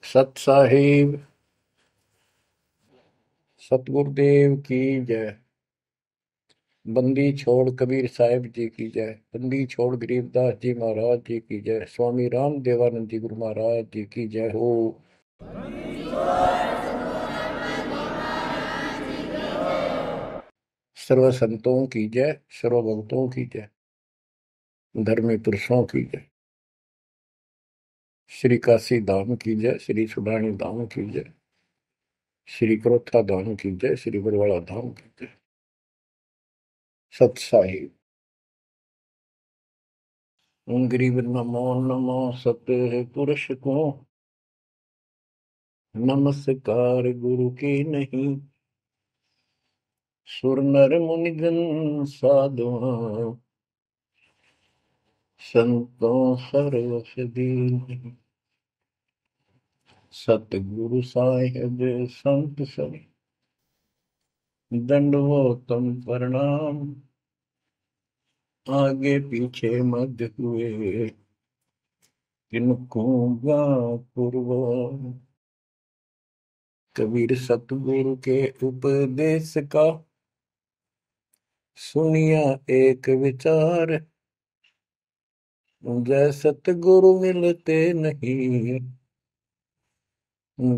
सत साहिब सतगुरुदेव की जय। बंदी छोड़ कबीर साहिब जी की जय। बंदी छोड़ गरीबदास जी महाराज जी की जय। स्वामी राम देवानंद जी गुरु महाराज जी की जय हो। सर्व संतों की जय, सर्व भक्तों की जय, धर्मी पुरुषों की जय। श्री काशी धाम की जय, श्री सुडानी धाम की जय, श्री क्रोथा धाम की जय, श्री बरवाड़ा धाम की जय। सत साहिब गरीब नमो नमो सत पुरुष को नमस्कार गुरु की नहीं। सुर नर मुनिजन साधुआ संतों सर्वस दीन। सतगुरु साहिब संत सब दंडवतम प्रणाम। आगे पीछे मध्य हुए किनको पूर्व। कबीर सतगुरु के उपदेश का सुनिया एक विचार। जय सतगुरु मिलते नहीं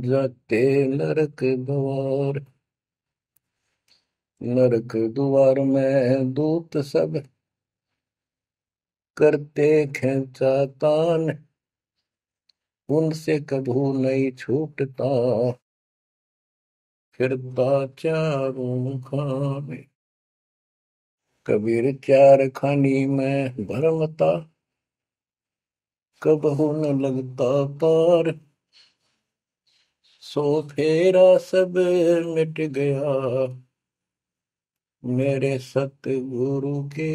जाते नरक द्वार। नरक द्वार में दूत सब करते खेचा तान। उनसे कभू नहीं छूटता फिरता चारों खाने। कबीर चार खानी में भरमता कबहू न लगता पार। सो फेरा सब मिट गया मेरे सतगुरु के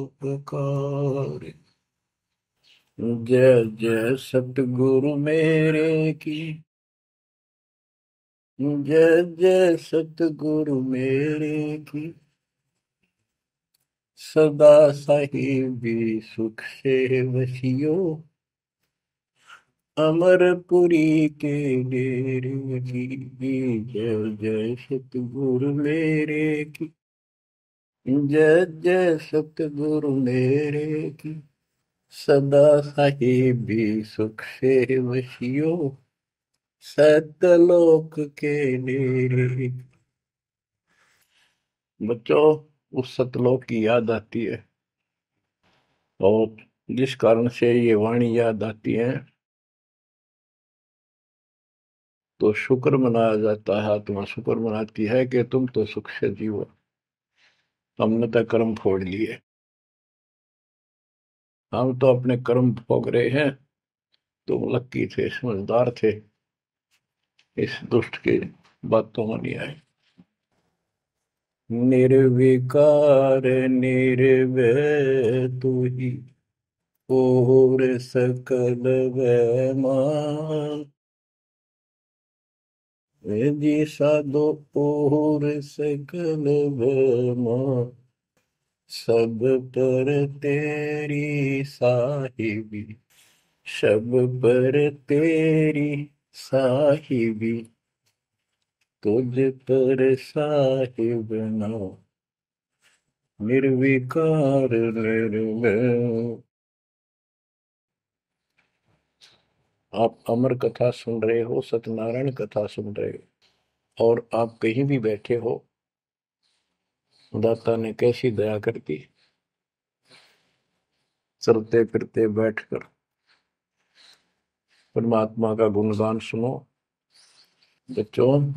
उपकार। जय जय सतगुरु मेरे की जय जय सतगुरु मेरे की। सदा साहिबी सुख से वसियो अमरपुरी के डेरे की। जय जय सतगुरु मेरे की जय जय सतगुरु मेरे की। सदा साहिबी सुख से वसियो सतलोक के डेरे। बच्चों, उस सतलोक की याद आती है और जिस कारण से ये वाणी याद आती है तो शुक्र मनाया जाता है। आत्मा शुक्र मनाती है कि तुम तो सुख से जीवो, हमने तो कर्म फोड़ लिए। हम तो अपने कर्म भोग रहे हैं, तुम लक्की थे, समझदार थे, इस दुष्ट के बातों में नहीं आए। निर्विकार निर्भय तू ही और सकल वैमान। जी साधो और सकल वैमान। सब पर तेरी साहिबी, सब पर तेरी साहिबी। तुझ पर साहिब नाम निर्विकार निर्भय। आप अमर कथा सुन रहे हो, सत्यनारायण कथा सुन रहे हो, और आप कहीं भी बैठे हो, दाता ने कैसी दया कर दी। चलते फिरते बैठकर परमात्मा का गुणगान सुनो। बच्चों,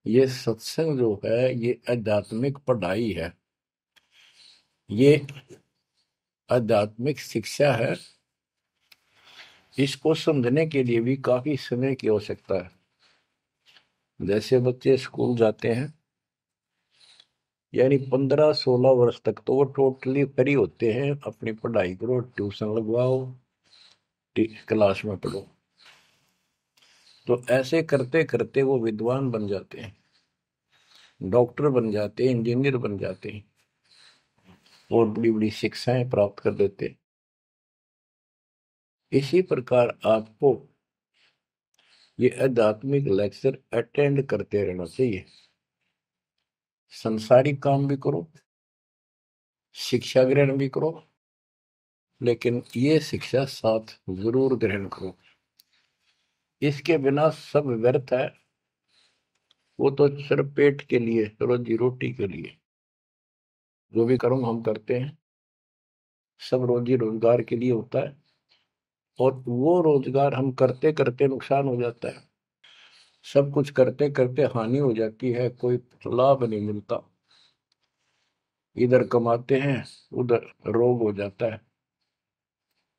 ये सत्संग जो है ये आध्यात्मिक पढ़ाई है, ये आध्यात्मिक शिक्षा है। इसको समझने के लिए भी काफी समय की आवश्यकता है। जैसे बच्चे स्कूल जाते हैं, यानी 15-16 वर्ष तक तो वो टोटली फ्री होते हैं। अपनी पढ़ाई करो, ट्यूशन लगवाओ, क्लास में पढ़ो। तो ऐसे करते करते वो विद्वान बन जाते हैं, डॉक्टर बन जाते हैं, इंजीनियर बन जाते हैं और बड़ी बड़ी शिक्षाएं प्राप्त कर लेते हैं। इसी प्रकार आपको ये आध्यात्मिक लेक्चर अटेंड करते रहना चाहिए। संसारिक काम भी करो, शिक्षा ग्रहण भी करो, लेकिन ये शिक्षा साथ जरूर ग्रहण करो। इसके बिना सब व्यर्थ है। वो तो सिर्फ पेट के लिए, रोजी रोटी के लिए जो भी कर्म हम करते हैं सब रोजी रोजगार के लिए होता है, और वो रोजगार हम करते करते नुकसान हो जाता है। सब कुछ करते करते हानि हो जाती है, कोई लाभ नहीं मिलता। इधर कमाते हैं, उधर रोग हो जाता है,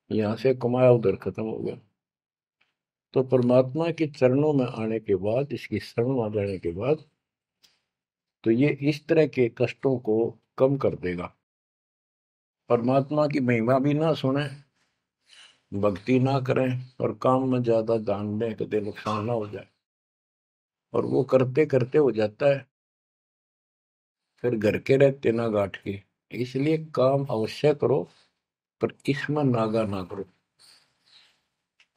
यहाँ से कमाया उधर खत्म हो गया। तो परमात्मा के चरणों में आने के बाद, इसकी शरण आ जाने के बाद, तो ये इस तरह के कष्टों को कम कर देगा। परमात्मा की महिमा भी ना सुने, भक्ति ना करें, और काम में ज्यादा ध्यान दें, कभी नुकसान ना हो जाए। और वो करते करते हो जाता है, फिर घर के रहते ना गांठ के। इसलिए काम अवश्य करो, पर इसमें नागा ना करो।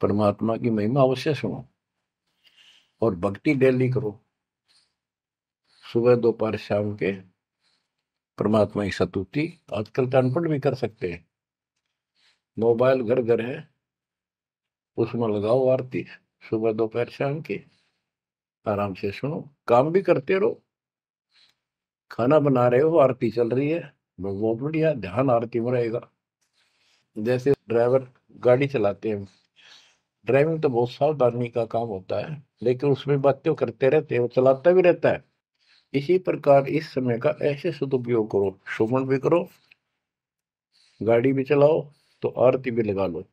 परमात्मा की महिमा अवश्य सुनो, और भक्ति डेली करो, सुबह दोपहर शाम के परमात्मा की स्तुति। आजकल तो अनपढ़ भी कर सकते हैं, मोबाइल घर घर है, उसमें लगाओ आरती, सुबह दोपहर शाम की, आराम से सुनो, काम भी करते रहो। खाना बना रहे हो, आरती चल रही है, बहुत बढ़िया, ध्यान आरती में रहेगा। जैसे ड्राइवर गाड़ी चलाते हैं, ड्राइविंग तो बहुत सावधानी का काम होता है, लेकिन उसमें बातें करते रहते हैं, वो चलाता भी रहता है। इसी प्रकार इस समय का ऐसे सदुपयोग करो, श्रवण भी करो, गाड़ी भी चलाओ, तो आरती भी लगा लो,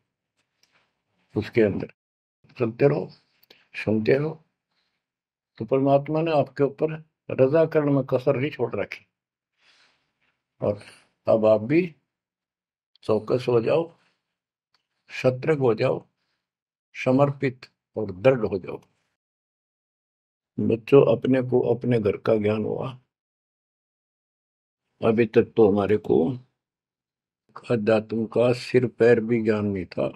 उसके अंदर चलते रहो, सुनते रहो। तो परमात्मा ने आपके ऊपर रजा करने में कसर नहीं छोड़ रखी। और अब आप भी चौकस हो जाओ, सतर्क हो जाओ, समर्पित और दृढ़ हो जाओ। बच्चों, अपने को अपने घर का ज्ञान हुआ, अभी तक तो हमारे को अध्यात्म का सिर पैर भी ज्ञान नहीं था।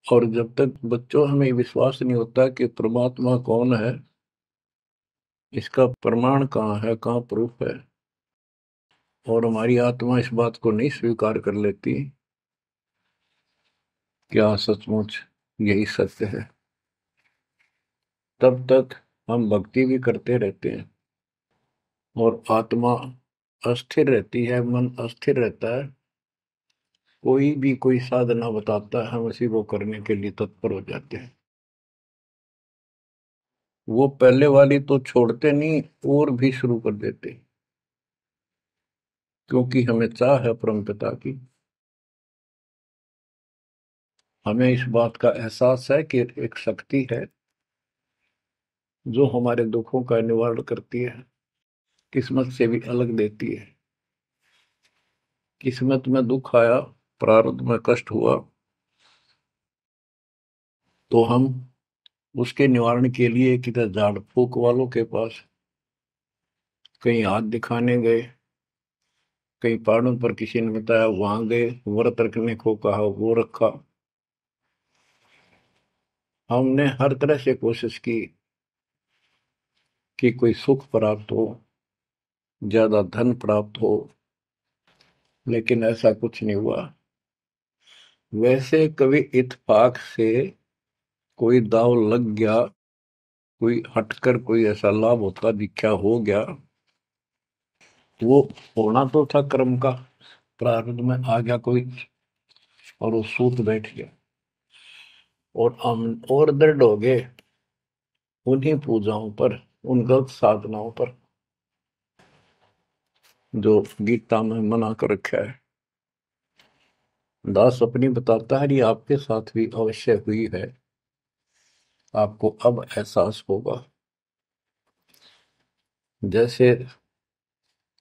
और जब तक बच्चों हमें विश्वास नहीं होता कि परमात्मा कौन है, इसका प्रमाण कहाँ है, कहाँ प्रूफ है, और हमारी आत्मा इस बात को नहीं स्वीकार कर लेती क्या सचमुच यही सत्य है, तब तक हम भक्ति भी करते रहते हैं और आत्मा अस्थिर रहती है, मन अस्थिर रहता है। कोई भी कोई साधना बताता है, हम उसी को करने के लिए तत्पर हो जाते हैं। वो पहले वाली तो छोड़ते नहीं, और भी शुरू कर देते, क्योंकि हमें चाह है परम पिता की। हमें इस बात का एहसास है कि एक शक्ति है जो हमारे दुखों का निवारण करती है, किस्मत से भी अलग देती है। किस्मत में दुख आया, प्रारब्ध में कष्ट हुआ, तो हम उसके निवारण के लिए किधर झाड़ फूक वालों के पास, कहीं हाथ दिखाने गए, कहीं पहाड़ों पर किसी ने बताया वहां गए, व्रत रखने को कहा वो रखा। हमने हर तरह से कोशिश की कि कोई सुख प्राप्त हो, ज्यादा धन प्राप्त हो, लेकिन ऐसा कुछ नहीं हुआ। वैसे कभी इत्तेफाक से कोई दाव लग गया, कोई हटकर कोई ऐसा लाभ होता दिखा हो गया, वो होना तो था कर्म का, प्रारब्ध में आ गया कोई, और वो सूत बैठ गया, और हम और दृढ़ हो गए उन्हीं पूजाओं पर, उन गलत साधनाओं पर जो गीता में मना कर रखा है। दास अपनी बताता है, ये आपके साथ भी अवश्य हुई है, आपको अब एहसास होगा। जैसे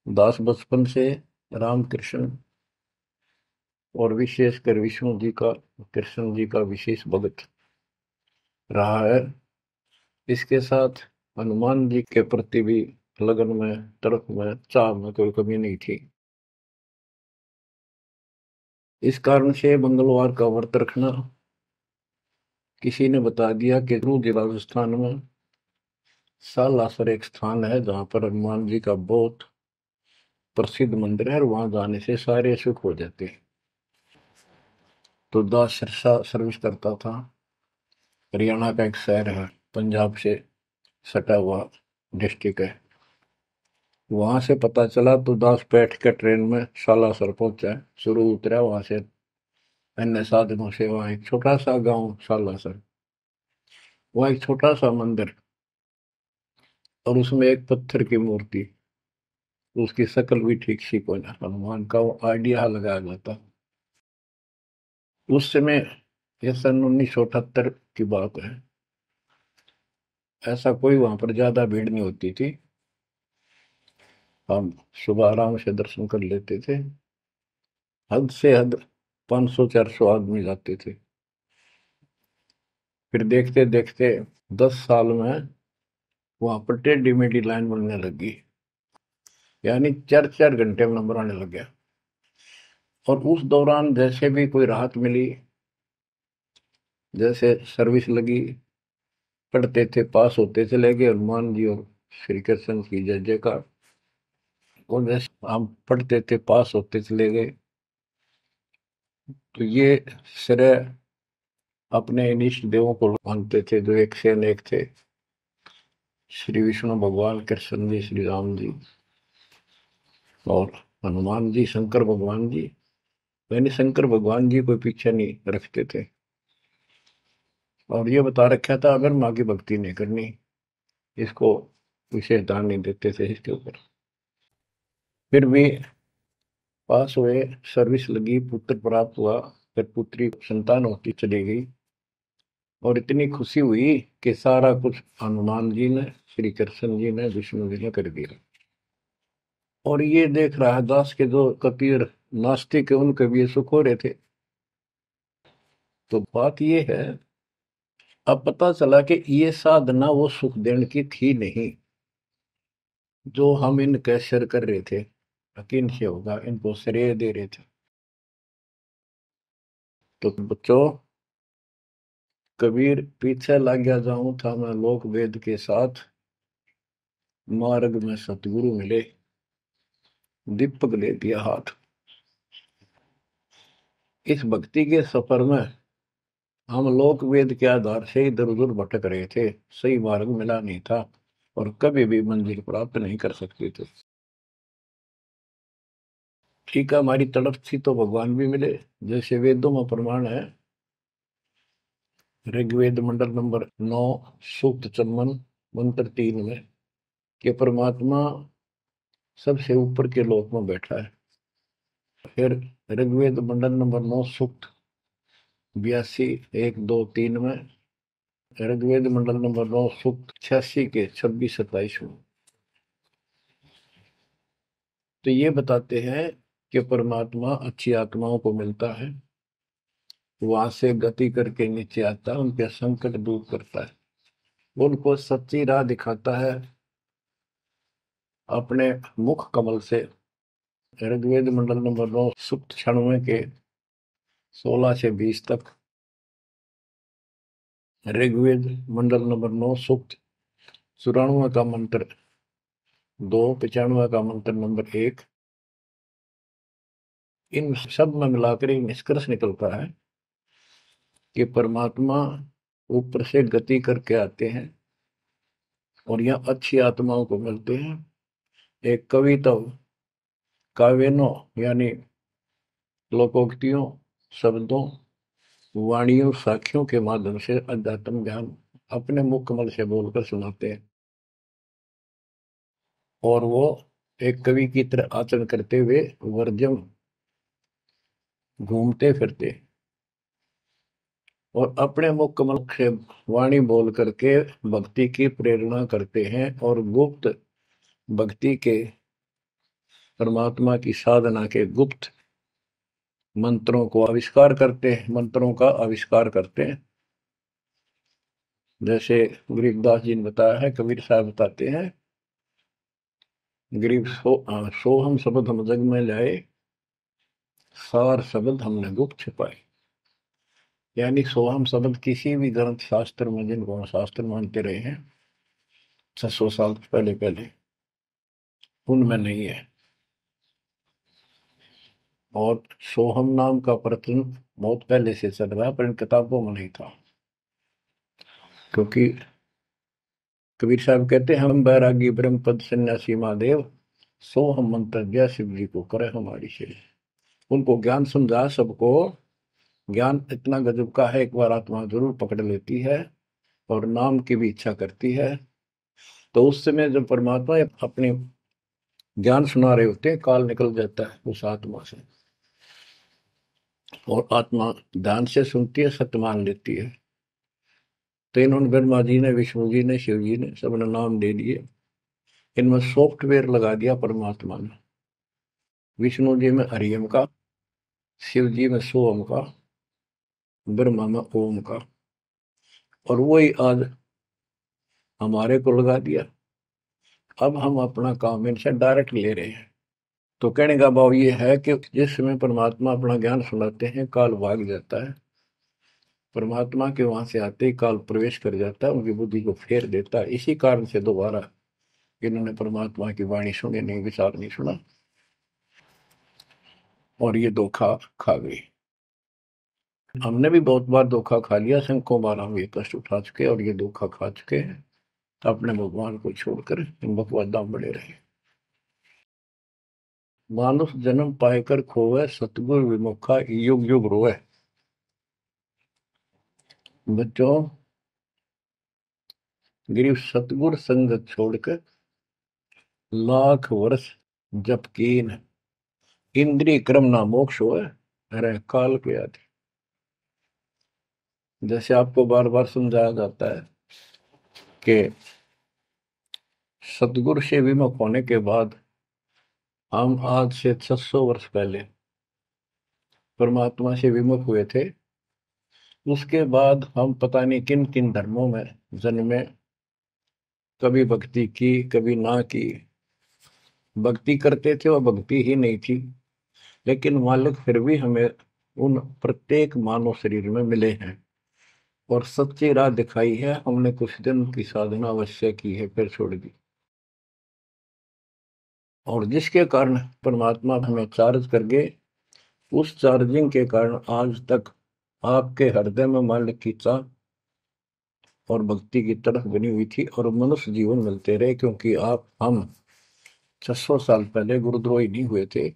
दास बचपन से रामकृष्ण और विशेषकर विष्णु जी का, कृष्ण जी का विशेष भक्त रहा है, इसके साथ हनुमान जी के प्रति भी लगन में, तड़प में, चाह में कोई कमी नहीं थी। इस कारण से मंगलवार का व्रत रखना, किसी ने बता दिया कि जरूर राजस्थान में सालासर एक स्थान है जहां पर हनुमान जी का बहुत प्रसिद्ध मंदिर है और वहां जाने से सारे सुख हो जाते हैं। तो दास सिरसा सर्विस करता था। हरियाणा का एक शहर है, पंजाब से सटा हुआ डिस्ट्रिक्ट है। वहां से पता चला तो दास बैठ कर ट्रेन में सालासर पहुंचा, शुरू उतरा वहां से अन्य साधनों से। वहां एक छोटा सा गांव सालासर, वहां एक छोटा सा मंदिर और उसमें एक पत्थर की मूर्ति। उसकी शक्ल भी ठीक सी कोई ना, हनुमान का वो आइडिया लगाया जाता। उस समय, ये सन 1978 की बात है, ऐसा कोई वहां पर ज्यादा भीड़ नहीं होती थी। हम सुबह आराम से दर्शन कर लेते थे। हद से हद 500-400 आदमी जाते थे। फिर देखते देखते 10 साल में वहां पर टेढ़ी मेढ़ी लाइन बनने लगी, यानी 4-4 घंटे में नंबर आने लग गया। और उस दौरान जैसे भी कोई राहत मिली, जैसे सर्विस लगी, पढ़ते थे, पास होते चले गए, हनुमान जी और श्री कृष्ण की जय जयकार। और जैसे हम पढ़ते थे, पास होते चले गए। तो ये श्रेय अपने इन इष्ट देवों को मानते थे, जो एक से अनेक थे। श्री विष्णु भगवान, कृष्ण जी, श्री राम जी और हनुमान जी, शंकर भगवान जी। यानी शंकर भगवान जी कोई पीछे नहीं रखते थे। और ये बता रखा था, अगर माँ की भक्ति नहीं करनी, इसको विशेष ध्यान नहीं देते थे इसके ऊपर। फिर भी पास हुए, सर्विस लगी, पुत्र प्राप्त हुआ। फिर पुत्री संतान होती चली गई और इतनी खुशी हुई कि सारा कुछ हनुमान जी ने, श्री कृष्ण जी ने, विष्णु जी ने कर दिया। और ये देख रहा है दास के जो कबीर नास्तिक है, उनके भी ये सुख हो रहे थे। तो बात ये है, अब पता चला कि ये साधना वो सुख देने की थी नहीं जो हम इनके सिर कर रहे थे। यकीन से होगा, इनको श्रेय दे रहे थे। तो बच्चों, कबीर पीछे लग गया जाऊं था मैं लोक वेद के साथ, मार्ग में सतगुरु मिले, दीपक ले दिया हाथ। इस भक्ति के सफर में हम लोक वेद के आधार से इधर उधर भटक रहे थे, सही मार्ग मिला नहीं था और कभी भी मंजिल प्राप्त नहीं कर सकते थे। ठीक है, हमारी तड़प थी तो भगवान भी मिले। जैसे वेदों में प्रमाण है, ऋग्वेद मंडल नंबर 9, सूक्त चमन, मंत्र 3 में, कि परमात्मा सबसे ऊपर के लोक में बैठा है। फिर ऋग्वेद मंडल नंबर 9, सूक्त 82, 1, 2, 3 में, ऋग्वेद मंडल नंबर 9, सूक्त 86 के 26-27 में। तो ये बताते हैं कि परमात्मा अच्छी आत्माओं को मिलता है, वहां से गति करके नीचे आता है, उनके संकट दूर करता है, उनको सच्ची राह दिखाता है अपने मुख कमल से। ऋग्वेद मंडल नंबर 9, सूक्त 96 के 16 से 20 तक, ऋग्वेद मंडल नंबर 9, सूक्त 94 का मंत्र 2, 95 का मंत्र नंबर 1। इन सब में मिलाकर एक निष्कर्ष निकलता है कि परमात्मा ऊपर से गति करके आते हैं और यहाँ अच्छी आत्माओं को मिलते हैं। एक कविता, काव्यों यानी लोकोक्तियों, शब्दों, वाणियों, साखियों के माध्यम से अध्यात्म ज्ञान अपने मुख कमल से बोलकर सुनाते हैं। और वो एक कवि की तरह आचरण करते हुए वर्जम घूमते फिरते और अपने मुख कमल से वाणी बोल करके भक्ति की प्रेरणा करते हैं और गुप्त भक्ति के, परमात्मा की साधना के गुप्त मंत्रों को आविष्कार करते हैं, मंत्रों का आविष्कार करते हैं। जैसे गरीबदास जी ने बताया है, कबीर साहब बताते हैं, गरीब सोहम शब्द हम जग में लाए, सार शब्द हमने गुप्त छिपाए। यानी सोहम शब्द किसी भी ग्रंथ शास्त्र में, जिनको हम शास्त्र मानते रहे हैं 600 साल पहले पहले, उनमें नहीं है। और सोहम नाम का प्रचलन बहुत पहले से चल रहा है, पर इन किताबों में नहीं था। क्योंकि कबीर साहब कहते हैं, हम बैरागी ब्रह्म पद सन्यासी महादेव, सो हम मंत्र दिया शिव जी को करे हमारी शेर। उनको ज्ञान समझा सबको। ज्ञान इतना गजब का है, एक बार आत्मा जरूर पकड़ लेती है और नाम की भी इच्छा करती है, तो उस समय जब परमात्मा अपने ज्ञान सुना रहे होते हैं, काल निकल जाता है उस आत्मा से, और आत्मा ध्यान से सुनती है, सत्य मान लेती है। तो इन्होंने ब्रह्मा जी ने, विष्णु जी ने, शिव जी ने, सबने नाम दे दिए। इनमें सॉफ्टवेयर लगा दिया परमात्मा ने। विष्णु जी में हरियम का, शिव जी में सोम का, ब्रह्मा में ओम का, और वही आज हमारे को लगा दिया। अब हम अपना काम इनसे डायरेक्ट ले रहे हैं। तो कहने का भाव ये है कि जिस समय परमात्मा अपना ज्ञान सुनाते हैं, काल भाग जाता है। परमात्मा के वहां से आते ही काल प्रवेश कर जाता है, उनकी बुद्धि को फेर देता है। इसी कारण से दोबारा इन्होंने परमात्मा की वाणी सुनी नहीं, विचार नहीं सुना, और ये धोखा खा गई। हमने भी बहुत बार धोखा खा लिया, शंखों बार हम ये कष्ट उठा चुके और ये धोखा खा चुके हैं। तो अपने भगवान को छोड़कर इन बकवादा में बड़े रहे। मानुष जन्म पाएकर खोवे, सतगुर विमुखा युग युग रोए। बच्चों, गिरीश सतगुर संगत छोड़कर लाख वर्ष जप कीन, इंद्रिय क्रम ना मोक्ष होए, अरे काल के आदि। जैसे आपको बार बार समझाया जाता है कि सतगुरु से विमुख होने के बाद हम आज से 600 वर्ष पहले परमात्मा से विमुख हुए थे। उसके बाद हम पता नहीं किन किन धर्मों में जन्मे, कभी भक्ति की कभी ना की। भक्ति करते थे, वह भक्ति ही नहीं थी, लेकिन मालिक फिर भी हमें उन प्रत्येक मानव शरीर में मिले हैं और सच्ची राह दिखाई है। हमने कुछ दिन की साधना अवश्य की है, फिर छोड़ दी, और जिसके कारण परमात्मा हमें चार्ज कर गए। उस चार्जिंग के कारण आज तक आपके हृदय में मालिक की चाह और भक्ति की तरफ बनी हुई थी, और मनुष्य जीवन मिलते रहे। क्योंकि हम 600 साल पहले गुरुद्रोही नहीं हुए थे,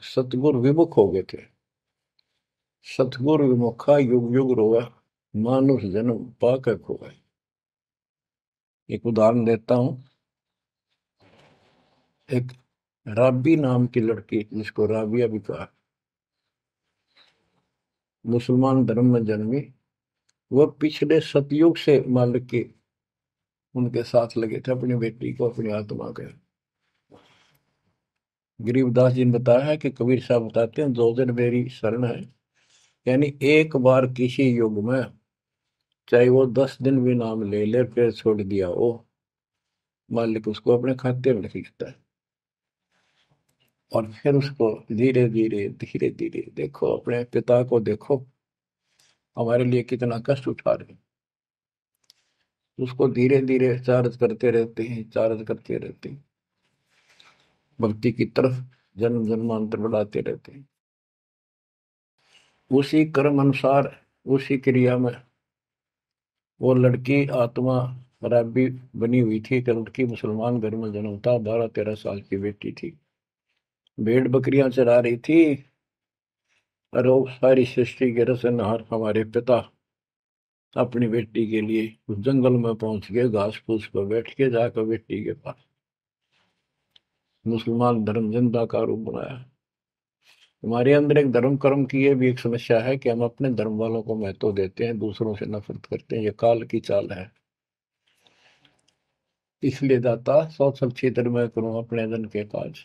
सतगुरु विमुख हो गए थे। सतगुरु विमुखा युग युग रोगा, मानुष जन्म पाकर खोगा। एक उदाहरण देता हूं। एक राबी नाम की लड़की, जिसको राबिया भी कहा, मुसलमान धर्म में जन्मी। वह पिछले सतयुग से मालिक के उनके साथ लगे थे, अपनी बेटी को, अपनी आत्मा के। गरीबदास जी ने बताया है कि कबीर साहब बताते हैं, दो दिन मेरी शरण है। यानी एक बार किसी युग में चाहे वो 10 दिन भी नाम ले ले, फिर छोड़ दिया वो, मालिक उसको अपने खाते में लिख लेता है। और फिर उसको धीरे धीरे धीरे धीरे, देखो अपने पिता को, देखो हमारे लिए कितना कष्ट उठा रहे हैं। उसको धीरे धीरे चार्ज करते रहते हैं, चार्ज करते रहते हैं, भक्ति की तरफ जन्म जन्मांतर बढ़ाते रहते हैं। उसी कर्म अनुसार, उसी क्रिया में वो लड़की आत्मा राबी बनी हुई थी। कि लड़की मुसलमान घर में जन्म था, 12-13 साल की बेटी थी, भेड़ बकरियां चरा रही थी। और वो सारी सृष्टि के रचनहार हमारे पिता अपनी बेटी के लिए उस जंगल में पहुंच गए, घास फूस पर बैठ के जाकर बेटी के पास मुसलमान धर्म जिंदा का रूप बनाया। हमारे अंदर एक धर्म कर्म की ये भी एक समस्या है कि हम अपने धर्म वालों को महत्व देते हैं, दूसरों से नफरत करते हैं। ये काल की चाल है। इसलिए दाता सौ सब क्षेत्र में करूं अपने धन के काज,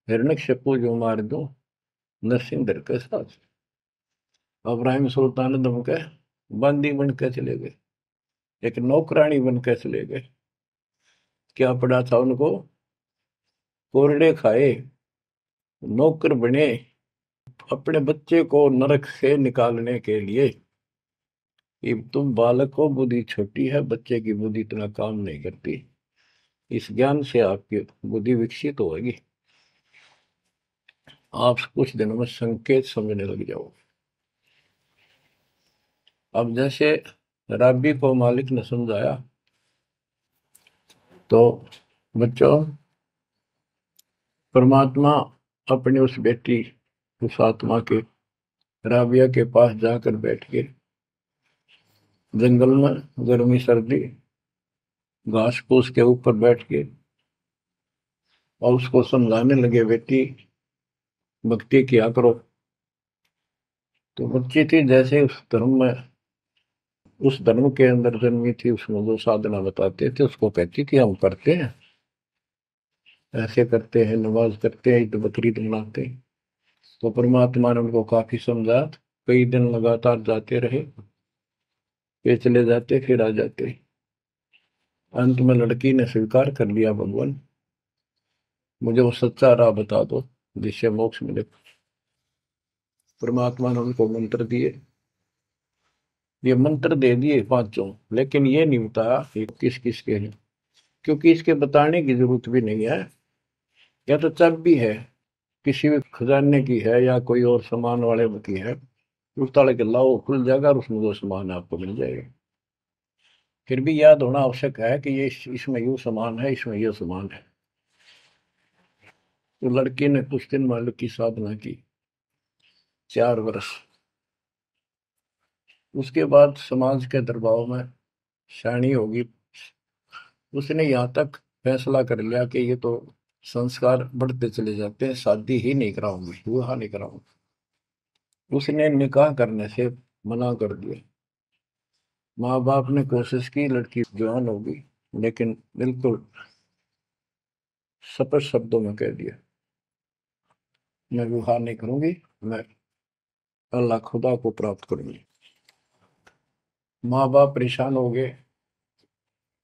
हिरण्यकशिपु जो मार दूं, नरसिंह धर के साथ। अब्राहिम सुल्तान दम के बंदी बन के चले गए, एक नौकरानी बन के चले गए। क्या पड़ा था उनको? कोरडे खाए, नौकर बने, अपने बच्चे को नरक से निकालने के लिए कि तुम बालक को, बुद्धि छोटी है, बच्चे की बुद्धि इतना काम नहीं करती, इस ज्ञान से आपकी बुद्धि विकसित होगी, आप कुछ दिनों में संकेत समझने लग जाओ। अब जैसे राबी को मालिक ने समझाया, तो बच्चों, परमात्मा अपनी उस बेटी, उस आत्मा के, राबिया के पास जाकर बैठ के जंगल में गर्मी सर्दी घास फूस के ऊपर बैठ के और उसको समझाने लगे, बेटी भक्ति किया करो। तो बच्ची थी, जैसे उस धर्म के अंदर जन्मी थी, उसमें जो साधना बताते थे उसको कहती थी हम करते हैं, ऐसे करते हैं, नमाज करते हैं, ईद बकरीद मनाते हैं। तो परमात्मा ने उनको काफी समझा, कई दिन लगातार जाते रहे, ये चले जाते फिर आ जाते। अंत में लड़की ने स्वीकार कर लिया, भगवान मुझे वो सच्चा राह बता दो जिससे मोक्ष मिले। परमात्मा ने उनको मंत्र दिए, ये मंत्र दे दिए पांचों, लेकिन ये नहीं बताया कि किस किस के हैं, क्योंकि इसके बताने की जरूरत भी नहीं है। या तो चाबी है, किसी भी खजाने की है या कोई और सामान वाले की है, उस ताले के लाओ खुल जाएगा और उसमें जो सामान है आपको मिल जाएगा। फिर भी याद होना आवश्यक है कि ये इसमें यूं सामान है, इसमें ये सामान है। तो लड़की ने कुछ दिन मालिक की साधना की, 4 वर्ष। उसके बाद समाज के दबाव में शानी होगी, उसने यहाँ तक फैसला कर लिया कि ये तो संस्कार बढ़ते चले जाते हैं, शादी ही नहीं कराऊंगी, विवाह नहीं कराऊंगी। उसने निकाह करने से मना कर दिया। माँ बाप ने कोशिश की, लड़की जवान होगी, लेकिन बिल्कुल स्पष्ट शब्दों में कह दिया, मैं विवाह नहीं करूंगी, मैं अल्लाह खुदा को प्राप्त करूंगी। माँ बाप परेशान हो गए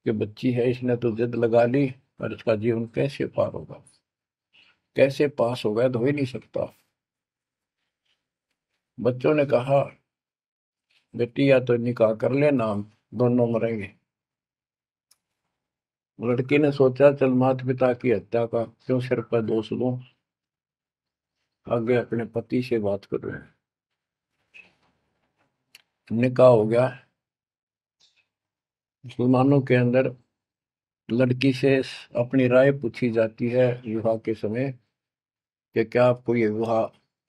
कि बच्ची है, इसने तो जिद लगा ली, और इसका जीवन कैसे पार होगा, कैसे पास होगा, तो हो ही नहीं सकता। बच्चों ने कहा, बेटी या तो निकाह कर लेना, हम दोनों मरेंगे। लड़की ने सोचा, चल माता पिता की हत्या का क्यों सिर पर दोष लूं, आगे अपने पति से बात कर रहे हैं। निकाह हो गया। मुसलमानों के अंदर लड़की से अपनी राय पूछी जाती है विवाह के समय कि क्या आपको ये विवाह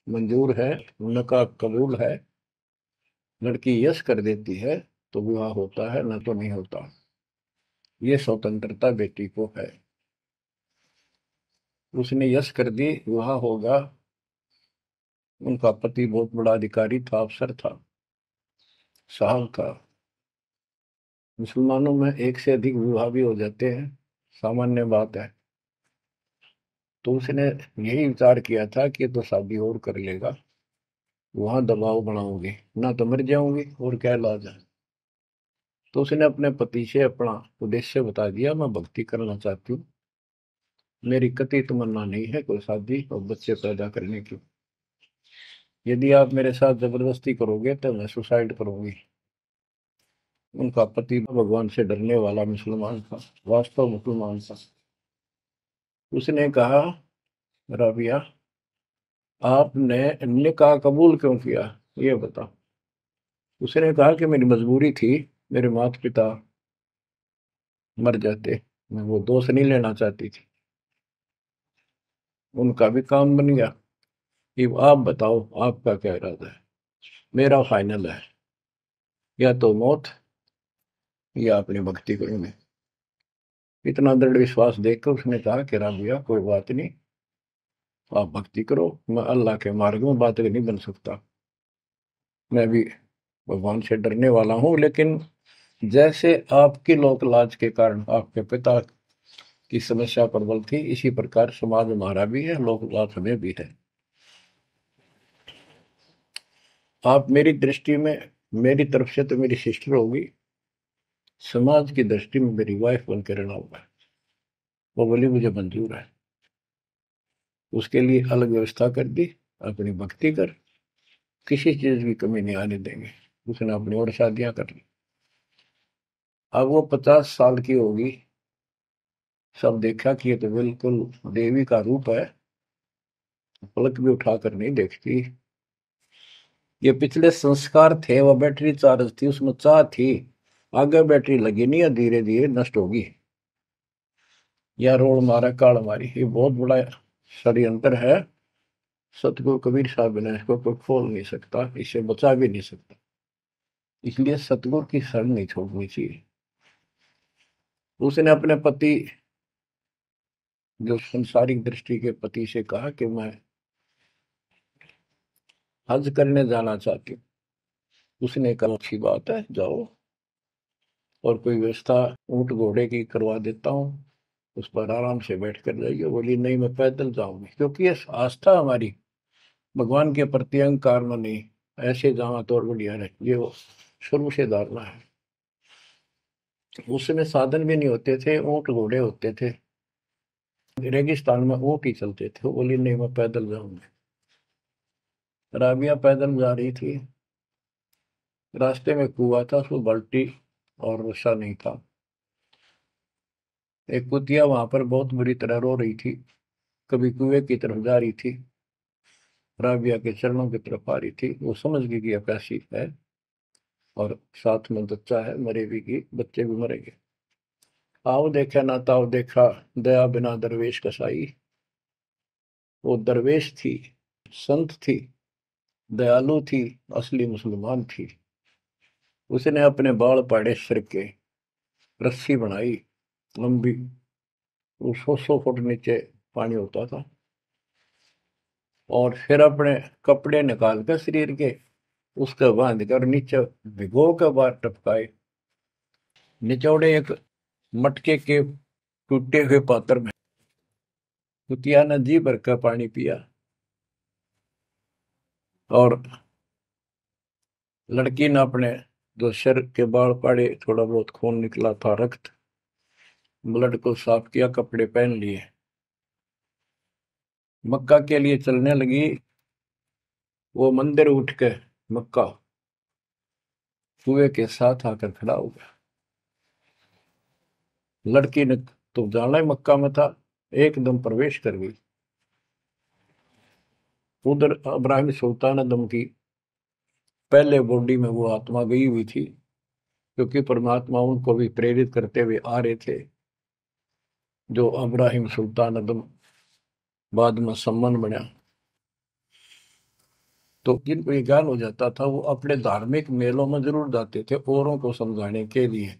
मंजूर है, निकाह कबूल है। लड़की यस कर देती है तो विवाह होता है, न तो नहीं होता। ये स्वतंत्रता बेटी को है। उसने यस कर दी, विवाह होगा। उनका पति बहुत बड़ा अधिकारी था, अफसर था, साहब था। मुसलमानों में एक से अधिक विवाह भी हो जाते हैं, सामान्य बात है। तो उसने यही विचार किया था कि तो शादी और कर लेगा, वहां दबाव बनाऊंगी, ना तो मर जाऊंगी और क्या इलाज है। तो उसने अपने पति से अपना उद्देश्य बता दिया, मैं भक्ति करना चाहती हूँ, मेरी कतई तमन्ना नहीं है कोई शादी और बच्चे पैदा करने की। यदि आप मेरे साथ जबरदस्ती करोगे तो मैं सुसाइड करूंगी। उनका पति भगवान से डरने वाला मुसलमान था, वास्तव मुसलमान था। उसने कहा, राबिया आपने निकाह कबूल क्यों किया, ये बता। उसने कहा कि मेरी मजबूरी थी, मेरे माता पिता मर जाते, मैं वो दोष नहीं लेना चाहती थी, उनका भी काम बन गया। कि आप बताओ आपका क्या इरादा है। मेरा फाइनल है, या तो मौत या अपनी भक्ति करूंगे। इतना दृढ़ विश्वास देखकर उसने कहा कि राबिया कोई बात नहीं, आप भक्ति करो, मैं अल्लाह के मार्ग में बात नहीं बन सकता, मैं भी भगवान से डरने वाला हूँ। लेकिन जैसे आपकी लोक लाज के कारण आपके पिता की समस्या प्रबल थी, इसी प्रकार समाज हमारा भी है, लोक लाज हमें भी है। आप मेरी दृष्टि में, मेरी तरफ से तो मेरी सिस्टर होगी, समाज की दृष्टि में मेरी वाइफ बनकर रहना होगा। वो बोली मुझे मंजूर है। उसके लिए अलग व्यवस्था कर दी अपनी भक्ति कर, किसी चीज की कमी नहीं आने देंगे। उसने अपनी और शादियां कर ली। अब वो 50 साल की होगी, सब देखा कि ये तो बिल्कुल देवी का रूप है, पलक भी उठाकर नहीं देखती। ये पिछले संस्कार थे, वो बैटरी चार्ज थी, उसमें चाह थी, आगे बैटरी लगी नहीं है, धीरे धीरे नष्ट होगी। या रोड मारा काल मारी, ये बहुत बड़ा षड्यंत्र है। सतगुरु कबीर साहब ने इसको कोई खोल नहीं सकता, इसे बचा भी नहीं सकता। इसलिए सतगुरु की शरण नहीं छोड़नी चाहिए। उसने अपने पति, जो संसारिक दृष्टि के पति से कहा कि मैं हज करने जाना चाहती हूँ। उसने कहा अच्छी बात है, जाओ, और कोई व्यवस्था ऊंट घोड़े की करवा देता हूँ, उस पर आराम से बैठ कर जाइए। बोली नहीं, मैं पैदल जाऊंगी, क्योंकि ये आस्था हमारी भगवान के प्रति अहंकार में नहीं, ऐसे जावा तो और बढ़िया है, ये वो शुरू से धारणा है। उस समय साधन भी नहीं होते थे, ऊंट घोड़े होते थे, रेगिस्तान में ऊंट ही चलते थे। वो बोली नहीं, मैं पैदल जाऊंगी। राबिया पैदल जा रही थी, रास्ते में कुआं था, उसमें बाल्टी और रस्सा नहीं था। एक कुतिया वहां पर बहुत बुरी तरह रो रही थी, कभी कुएं की तरफ जा रही थी, राबिया के चरणों की तरफ आ रही थी। वो समझ गई कि प्यासी है, और साथ में बच्चा है, मरेगी की बच्चे भी मरेंगे। आओ देखा ना ताओ देखा, दया बिना दरवेश कसाई। वो दरवेश थी, संत थी, दयालु थी, असली मुसलमान थी। उसने अपने बाल पाड़े सिर के, रस्सी बनाई लंबी, वो 100 फुट नीचे पानी होता था, और फिर अपने कपड़े निकाल कर शरीर के उसके बांध कर नीचे भिगो के बाहर टपकाए। निचौड़े एक मटके के टूटे हुए पात्र में कुतिया ने जी भर का पानी पिया, और लड़की ने अपने जो सिर के बाल पाड़े, थोड़ा बहुत खून निकला था, रक्त, ब्लड को साफ किया, कपड़े पहन लिए, मक्का के लिए चलने लगी। वो मंदिर उठ के मक्का कुएं के साथ आकर खड़ा हो गया। लड़की ने तो जाना ही मक्का में था, एकदम प्रवेश कर गई। उधर इब्राहिम सुल्तान अदम की पहले बॉडी में वो आत्मा गई हुई थी, क्योंकि परमात्मा उनको भी प्रेरित करते हुए आ रहे थे। जो इब्राहिम सुल्तान अदम बाद में सम्मन बना, तो जिनको ये ज्ञान हो जाता था, वो अपने धार्मिक मेलों में जरूर जाते थे औरों को समझाने के लिए।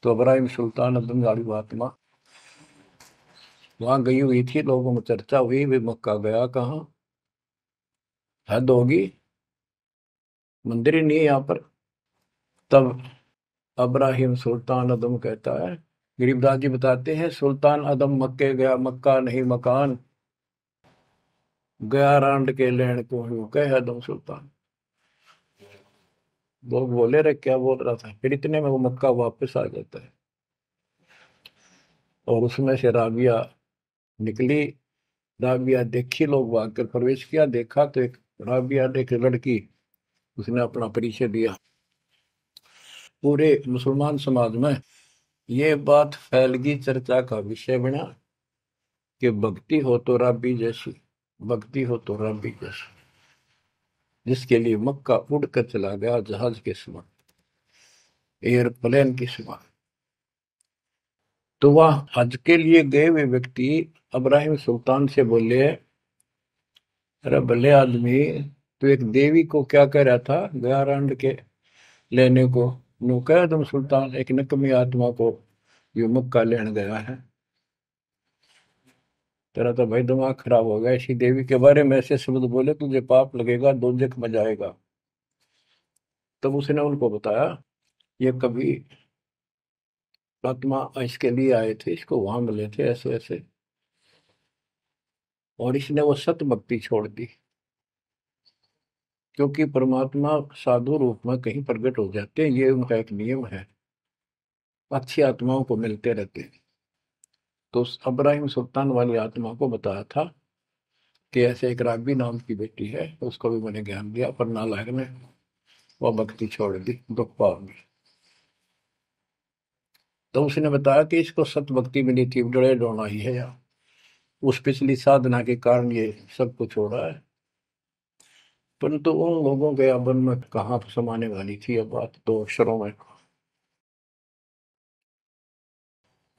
तो इब्राहिम सुल्तान अदम वाली आत्मा वहां गई हुई थी, लोगों में चर्चा हुई, वे मक्का गया कहाँ, हद होगी, मंदिर ही नहीं है यहाँ पर। तब अब्राहिम सुल्तान अदम कहता है, गरीबदास जी बताते हैं, सुल्तान अदम मक्के गया, मक्का नहीं मकान, गया रांड के लेन को यूं कह अदम सुल्तान। लोग बोले रे क्या बोल रहा था, फिर इतने में वो मक्का वापस आ जाता है, और उसमें से राबिया निकली। राबिया देखी, लोग भाग कर प्रवेश किया, देखा तो एक राबिया ने, एक लड़की, उसने अपना परिचय दिया। पूरे मुसलमान समाज में ये बात फैल गई, चर्चा का विषय बना कि भक्ति हो तो राबी जैसी, भक्ति हो तो राबी जैसी, जिसके लिए मक्का उड़कर चला गया जहाज के समान, एयरप्लेन के समान। तो वह हज के लिए गए हुए व्यक्ति इब्राहिम सुल्तान से बोले, अरे भले आदमी, तो एक देवी को क्या कह रहा था, गया रांड के लेने को, नो कह तुम सुल्तान, एक नकमी आत्मा को यो मक्का लेने गया है। तेरा तो भाई दिमाग खराब हो गया, ऐसी देवी के बारे में ऐसे शब्द बोले, तुझे पाप लगेगा, दोजख में जाएगा। तब उसने उनको बताया, ये कभी आत्मा इसके लिए आए थे, इसको वहां मिले थे ऐसे ऐसे, और इसने वो सत भक्ति छोड़ दी, क्योंकि परमात्मा साधु रूप में कहीं प्रकट हो जाते हैं, ये उनका एक नियम है, अच्छी आत्माओं को मिलते रहते हैं। तो उस इब्राहिम सुल्तान वाली आत्मा को बताया था कि ऐसे एक राबी नाम की बेटी है, उसको भी मैंने ज्ञान दिया, पर नालायक ने वो भक्ति छोड़ दी दुख पाव में। तो उसने बताया कि इसको सत भक्ति मिली थी, डरे डोना ही है यार, उस पिछली साधना के कारण ये सब कुछ हो रहा है। परंतु उन लोगों के अबन में कहाँ समाने वाली थी ये बात, दो अक्षरों में।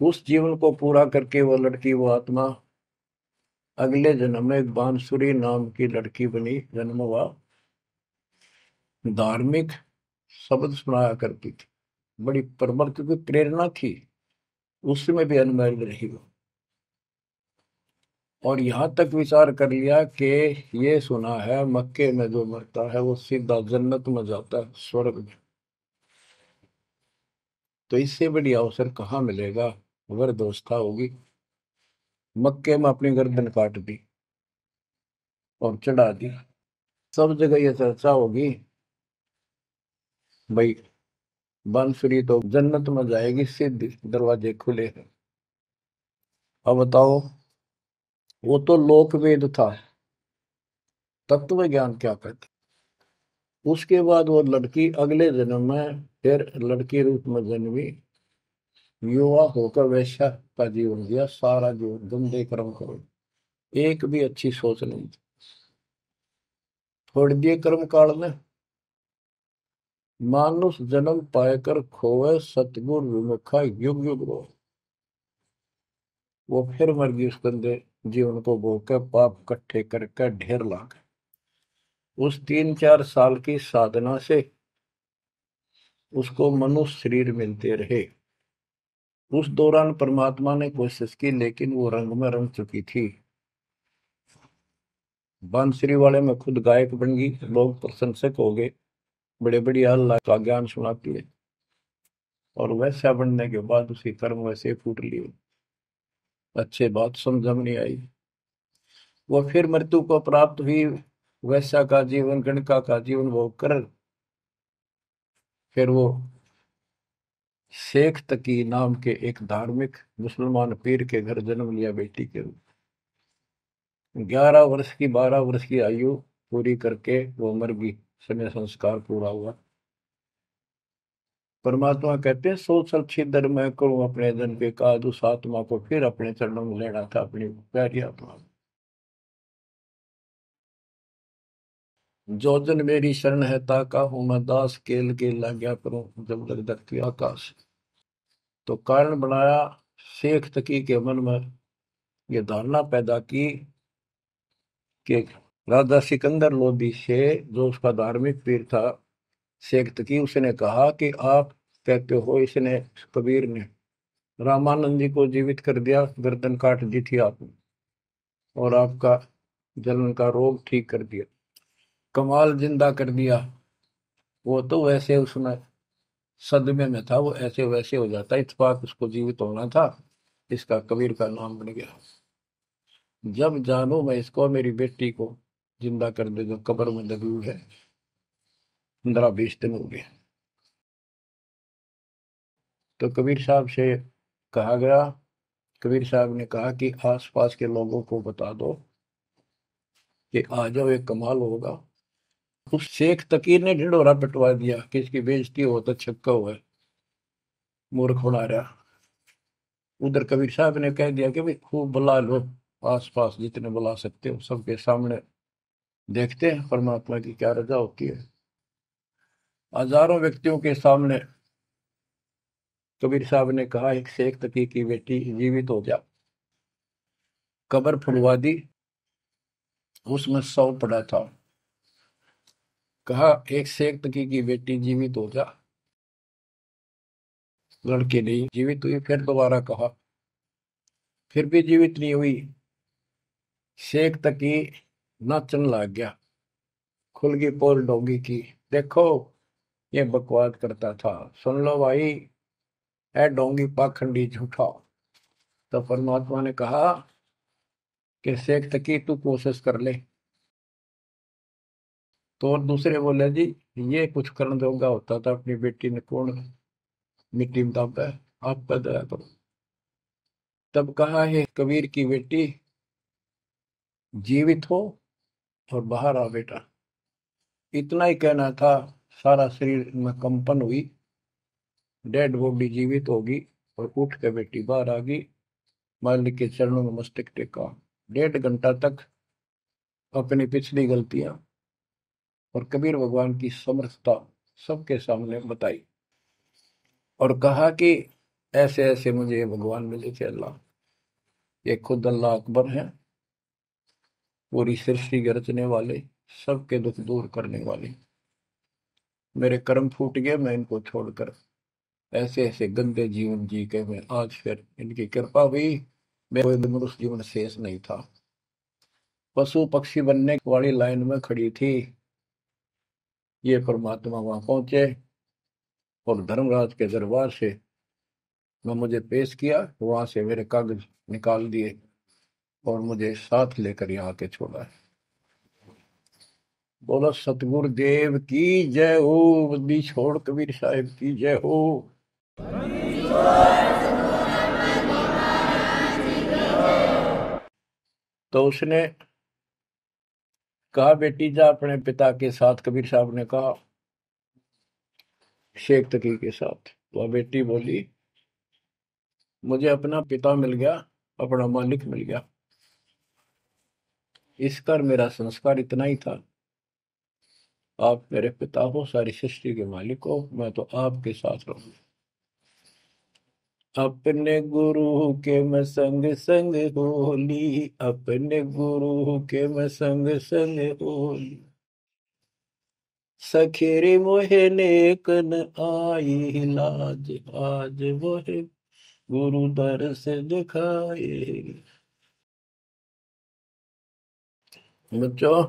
उस जीवन को पूरा करके वो लड़की, वो आत्मा अगले जन्म में एक बांसुरी नाम की लड़की बनी, जन्म हुआ। धार्मिक शब्द सुनाया करती थी, बड़ी परमर की प्रेरणा थी, उसमें भी अनमैरिड रही वो। और यहां तक विचार कर लिया कि ये सुना है मक्के में जो मरता है वो सीधा जन्नत में जाता है, स्वर्ग में। तो इससे बड़ी अवसर कहाँ मिलेगा, अगर दोस्ता होगी। मक्के में अपनी गर्दन काट दी और चढ़ा दी, सब जगह ये चर्चा होगी, भाई बांसुरी तो जन्नत में जाएगी, सीधे दरवाजे खुले हैं। अब बताओ, वो तो लोकवेद था, तत्व ज्ञान क्या कहते। उसके बाद वो लड़की अगले जन्म में फिर लड़की रूप में जन्मी, युवा होकर वैश्या का जीवन दिया, सारा जीवन गंदे कर्म करो, एक भी अच्छी सोच नहीं थी। छोड़ दिए कर्म काल ने, मानुष जन्म पाकर खोए, सतगुर विमुखा युग युग रो। वो फिर मर गई उस गंदे जीवन को भोग कर, पाप इकट्ठे करके ढेर ला गए। उस 3-4 साल की साधना से उसको मनुष्य शरीर मिलते रहे। उस दौरान परमात्मा ने कोशिश की, लेकिन वो रंग में रंग चुकी थी। बांसुरी वाले में खुद गायक बन गई, लोग प्रशंसक हो गए, बड़े बड़ी अल्लाह का ज्ञान सुनाती है। और वैसा बनने के बाद उसकी कर्म वैसे फूट लिए, अच्छे बात समझ में नहीं आई। वो फिर मृत्यु को प्राप्त हुई, वैसा का जीवन, गणका का जीवन वो कर, फिर वो शेख तकी नाम के एक धार्मिक मुसलमान पीर के घर जन्म लिया बेटी के रूप। 11 वर्ष की, 12 वर्ष की आयु पूरी करके वो मर गई, समय संस्कार पूरा हुआ। परमात्मा कहते हैं, सोच अच्छी दर मैं करूं अपने जन के काज, उस आत्मा को फिर अपने चरणों में लेना था, अपनी प्यारी आत्मा। जो जन मेरी शरण है ताका हूं मैं दास, केल के लाग्या करूं जब लग धरती आकाश। तो कारण बनाया, शेख तकी के मन में ये धारणा पैदा की कि राजा सिकंदर लोदी से, जो उसका धार्मिक पीर था शेख तकी, उसने कहा कि आप कहते हो इसने, कबीर ने रामानंद जी को जीवित कर दिया, गर्दन काट दी थी आपने, और आपका जलन का रोग ठीक कर दिया, कमाल जिंदा कर दिया। वो तो वैसे उसमें सदमे में था, वो ऐसे वैसे हो जाता, इत्तेफाक उसको जीवित होना था, इसका कबीर का नाम बन गया। जब जानू मैं इसको, मेरी बेटी को जिंदा कर दे जो कब्र में दबी हुई है, 15-20 दिन हो गए। तो कबीर साहब से कहा गया, कबीर साहब ने कहा कि आसपास के लोगों को बता दो कि आ जाओ, एक कमाल होगा। उस शेख तकीर ने ढिंढोरा पिटवा दिया कि इसकी बेइज्जती हो तो छक्का हुआ है, मूर्ख बना रहा। उधर कबीर साहब ने कह दिया कि भाई खूब बुला लो, आसपास जितने बुला सकते हो, सबके सामने देखते हैं परमात्मा की क्या रजा होती है। हजारों व्यक्तियों के सामने कबीर साहब ने कहा, एक शेख तकी की बेटी जीवित हो जा। कब्र खुलवा दी, उसमें 100 पड़ा था। कहा एक शेख तकी की बेटी जीवित हो जा, लड़की नहीं जीवित हुई। फिर दोबारा कहा, फिर भी जीवित नहीं हुई। शेख तकी नाचन लग गया, खुल गई पोल डोगी की। देखो ये बकवाद करता था, सुन लो भाई, है डोंगी पाखंडी झूठा। तो परमात्मा ने कहा कि शेख तकी तू कोशिश कर ले। तो और दूसरे बोले, जी ये कुछ करने जोगा होता था, अपनी बेटी ने कौन मिट्टी में दाबा है, आप दया करो। तब कहा है कबीर की बेटी, जीवित हो और बाहर आ बेटा। इतना ही कहना था। सारा शरीर में कंपन हुई, डेड बॉडी जीवित होगी और उठ के बेटी बाहर आ गई। मालिक के चरणों में मस्तक टेका। 1.5 घंटा तक अपनी पिछली गलतियां और कबीर भगवान की समर्थता सबके सामने बताई और कहा कि ऐसे ऐसे मुझे ये भगवान मिले थे अल्लाह। ये खुद अल्लाह अकबर हैं, पूरी सृष्टि के रचने वाले, सबके दुख दूर करने वाले। मेरे कर्म फूट गए, मैं इनको छोड़कर ऐसे ऐसे गंदे जीवन जी के मैं आज फिर इनकी कृपा हुई, मेरा कोई मनुष्य जीवन शेष नहीं था। पशु पक्षी बनने वाली लाइन में खड़ी थी, ये परमात्मा वहां पहुंचे और धर्मराज के दरबार से मैं मुझे पेश किया, वहां से मेरे कागज निकाल दिए और मुझे साथ लेकर यहाँ आके छोड़ा है। बोलो सतगुरुदेव की जय हो, बद्दी छोड़ कबीर साहिब की जय हो। तो उसने कहा बेटी जा अपने पिता के साथ, कबीर साहब ने कहा शेख तकी के साथ। तो बेटी बोली मुझे अपना पिता मिल गया, अपना मालिक मिल गया, इस कर मेरा संस्कार इतना ही था। आप मेरे पिता हो, सारी सृष्टि के मालिक हो, मैं तो आपके साथ रहूं। अपने गुरु के मैं संग संग होली, अपने गुरु के मैं संग संग होली। सखेरे मोहे नेकन आई लाज, आज मोहे गुरु दर से दिखाए। बच्चों